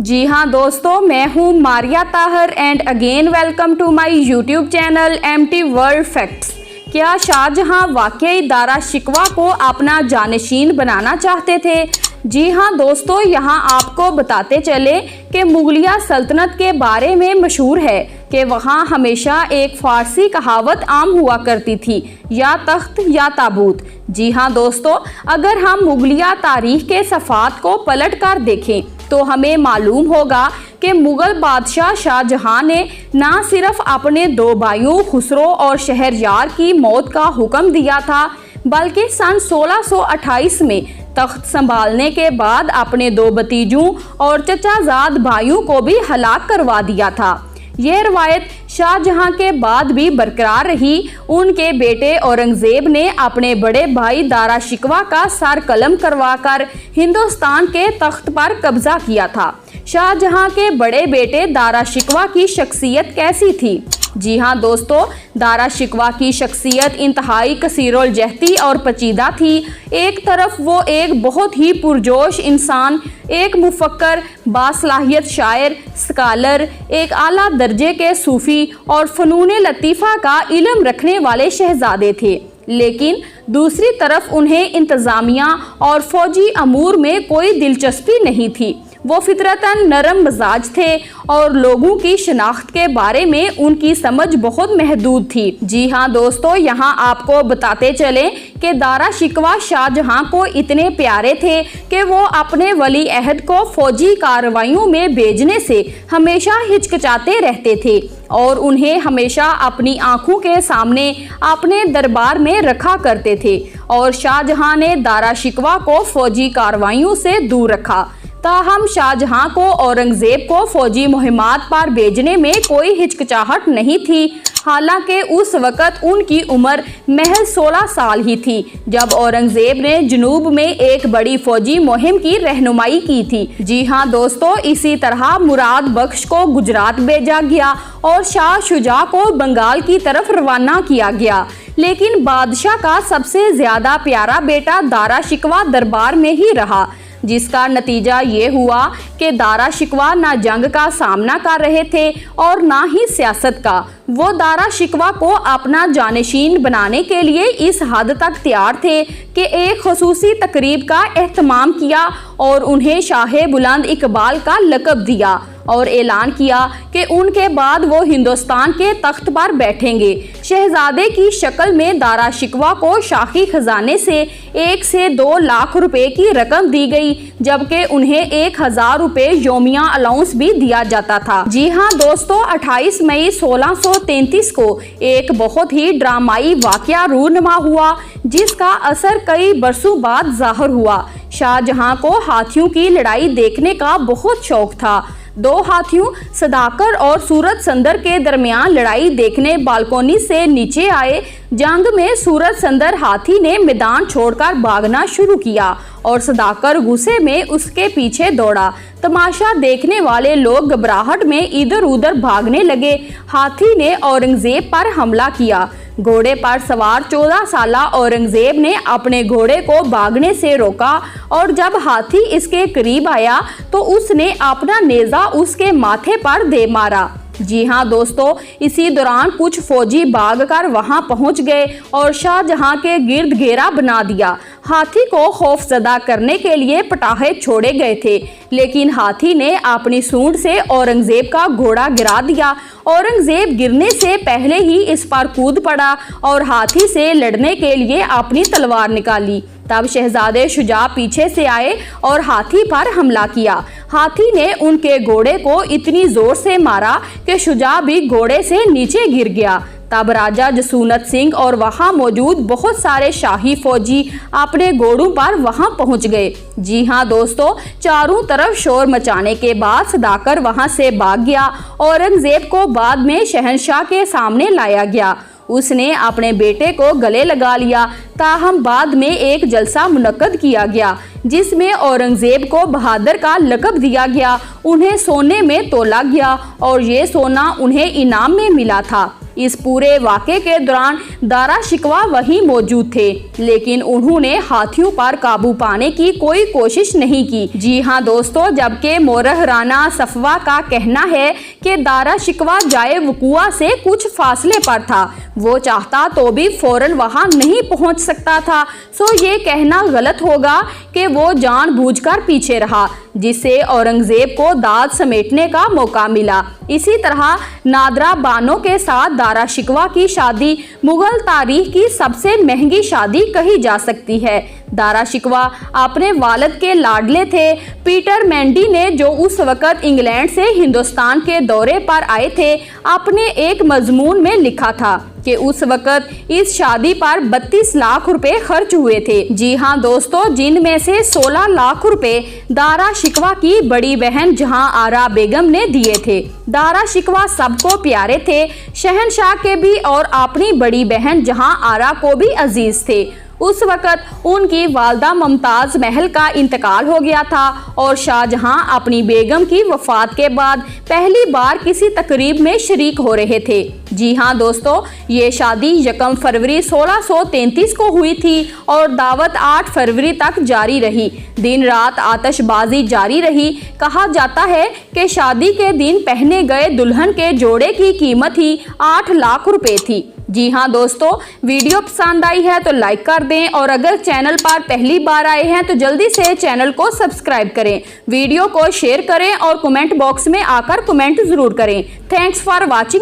जी हाँ दोस्तों, मैं हूँ Maria Tahir and again welcome to my YouTube channel MT world facts. क्या शाहजहां वाकई दारा शिकवा को अपना जानशीन बनाना चाहते थे? जी हाँ दोस्तों, यहाँ आपको बताते चले कि मुगलिया सल्तनत के बारे में मशहूर है कि वहाँ हमेशा एक फारसी कहावत आम हुआ करती थी, या तख्त या ताबूत। जी हाँ दोस्तों, अगर हम मुगलिया तारीख के सफ़ात को पलट कर देखें तो हमें मालूम होगा कि मुग़ल बादशाह शाहजहां ने न सिर्फ अपने दो भाइयों खुसरो और शहरयार की मौत का हुक्म दिया था, बल्कि सन 1628 में तख्त संभालने के बाद अपने दो भतीजों और चचाजाद भाइयों को भी हलाक करवा दिया था। यह रवायत शाहजहां के बाद भी बरकरार रही। उनके बेटे औरंगजेब ने अपने बड़े भाई दारा शिकवा का सर कलम करवाकर हिंदुस्तान के तख्त पर कब्जा किया था। शाहजहां के बड़े बेटे दारा शिकवा की शख्सियत कैसी थी? जी हाँ दोस्तों, दारा शिकवा की शख्सियत इंतहाई कसीरुल जहती और पेचीदा थी। एक तरफ वो एक बहुत ही पुरजोश इंसान, एक मुफक्कर, बासलाहियत शायर, स्कॉलर, एक आला दर्जे के सूफी और फ़नून लतीफ़ा का इल्म रखने वाले शहजादे थे, लेकिन दूसरी तरफ उन्हें इंतज़ामिया और फौजी अमूर में कोई दिलचस्पी नहीं थी। वो फितरतन नरम मिजाज थे और लोगों की शनाख्त के बारे में उनकी समझ बहुत महदूद थी। जी हाँ दोस्तों, यहाँ आपको बताते चलें कि दारा शिकवा शाहजहां को इतने प्यारे थे कि वो अपने वली अहद को फौजी कार्रवाइयों में भेजने से हमेशा हिचकिचाते रहते थे और उन्हें हमेशा अपनी आंखों के सामने अपने दरबार में रखा करते थे। और शाहजहां ने दारा शिकवा को फौजी कार्रवाइयों से दूर रखा। ताहम शाहजहां को औरंगजेब को फौजी मुहिमात पर भेजने में कोई हिचकिचाहट नहीं थी। हालांकि उस वक़्त उनकी उम्र महज 16 साल ही थी जब औरंगजेब ने जनूब में एक बड़ी फौजी मुहिम की रहनुमाई की थी। जी हाँ दोस्तों, इसी तरह मुराद बख्श को गुजरात भेजा गया और शाह शुजा को बंगाल की तरफ रवाना किया गया, लेकिन बादशाह का सबसे ज़्यादा प्यारा बेटा दारा शिकवा दरबार में ही रहा, जिसका नतीजा ये हुआ कि दारा शिकवा ना जंग का सामना कर रहे थे और ना ही सियासत का। वो दारा शिकवा को अपना जानशीन बनाने के लिए इस हद तक तैयार थे कि एक खुसूसी तकरीब का एहतमाम किया और उन्हें शाह बुलंद इकबाल का लक़ब दिया और ऐलान किया कि उनके बाद वो हिंदुस्तान के तख्त पर बैठेंगे। शहजादे की शक्ल में दारा शिकवा को शाही खजाने से 1 से 2 लाख रुपए की रकम दी गई, जबकि उन्हें 1000 रुपए योमिया अलाउंस भी दिया जाता था। जी हाँ दोस्तों, 28 मई 1633 को एक बहुत ही ड्रामाई वाकया रूनुमा हुआ, जिसका असर कई बरसों बाद जाहिर हुआ। शाहजहां को हाथियों की लड़ाई देखने का बहुत शौक था। 2 हाथियों सदाकर और सूरत संदर के दरमियान लड़ाई देखने बालकोनी से नीचे आए। जंग में सूरत संदर हाथी ने मैदान छोड़कर भागना शुरू किया और सदाकर गुस्से में उसके पीछे दौड़ा। तमाशा देखने वाले लोग घबराहट में इधर उधर भागने लगे। हाथी ने औरंगजेब पर हमला किया। घोड़े पर सवार 14 साला औरंगजेब ने अपने घोड़े को भागने से रोका और जब हाथी इसके करीब आया तो उसने अपना नेजा उसके माथे पर दे मारा। जी हाँ दोस्तों, इसी दौरान कुछ फौजी भागकर वहां पहुंच गए और शाहजहां के गिर्द घेरा बना दिया। हाथी को खौफजदा करने के लिए पटाखे छोड़े गए थे, लेकिन हाथी ने अपनी सूंड से औरंगजेब का घोड़ा गिरा दिया। औरंगजेब गिरने से पहले ही इस पर कूद पड़ा और हाथी से लड़ने के लिए अपनी तलवार निकाली। तब शहजादे शुजा पीछे से आए और हाथी पर हमला किया। हाथी ने उनके घोड़े को इतनी जोर से मारा कि शुजा भी घोड़े से नीचे गिर गया। तब राजा जसूनत सिंह और वहां मौजूद बहुत सारे शाही फौजी अपने घोड़ों पर वहां पहुंच गए। जी हाँ दोस्तों, चारों तरफ शोर मचाने के बाद सदाकर वहां से भाग गया। औरंगजेब को बाद में शहंशाह के सामने लाया गया। उसने अपने बेटे को गले लगा लिया। ताहम बाद में एक जलसा मुनक्कद किया गया, जिसमें औरंगजेब को बहादुर का लक़ब दिया गया। उन्हें सोने में तोला गया और ये सोना उन्हें इनाम में मिला था। इस पूरे वाक़े के दौरान दारा शिकवा वहीं मौजूद थे, लेकिन उन्होंने हाथियों पर काबू पाने की कोई कोशिश नहीं की। जी हां दोस्तों, जबकि मोरह राना सफवा का कहना है कि दारा शिकवा जाए वकुआ से कुछ फासले पर था, वो चाहता तो भी फौरन वहां नहीं पहुंच सकता था। सो ये कहना गलत होगा कि वो जानबूझकर पीछे रहा, जिससे औरंगजेब को दाद समेटने का मौका मिला। इसी तरह नादरा बानो के साथ दारा शिकवा की शादी मुगल तारीख की सबसे महंगी शादी कही जा सकती है। दारा शिकवा अपने वालिद के लाडले थे। पीटर मेंडी ने, जो उस वक़्त इंग्लैंड से हिंदुस्तान के दौरे पर आए थे, अपने एक मजमून में लिखा था कि उस वक़्त इस शादी पर 32 लाख रुपए खर्च हुए थे। जी हां दोस्तों, जिनमें से 16 लाख रुपए दारा शिकवा की बड़ी बहन जहां आरा बेगम ने दिए थे। दारा शिकवा सबको प्यारे थे, शहनशाह के भी और अपनी बड़ी बहन जहां आरा को भी अजीज थे। उस वक़्त उनकी वालदा मुमताज़ महल का इंतकाल हो गया था और शाहजहां अपनी बेगम की वफ़ात के बाद पहली बार किसी तकरीब में शरीक हो रहे थे। जी हां दोस्तों, ये शादी 1 फरवरी 1633 को हुई थी और दावत 8 फरवरी तक जारी रही। दिन रात आतिशबाजी जारी रही। कहा जाता है कि शादी के दिन पहने गए दुल्हन के जोड़े की कीमत ही 8 लाख रुपए थी। जी हाँ दोस्तों, वीडियो पसंद आई है तो लाइक कर दें और अगर चैनल पर पहली बार आए हैं तो जल्दी से चैनल को सब्सक्राइब करें। वीडियो को शेयर करें और कमेंट बॉक्स में आकर कमेंट ज़रूर करें। Thanks for watching.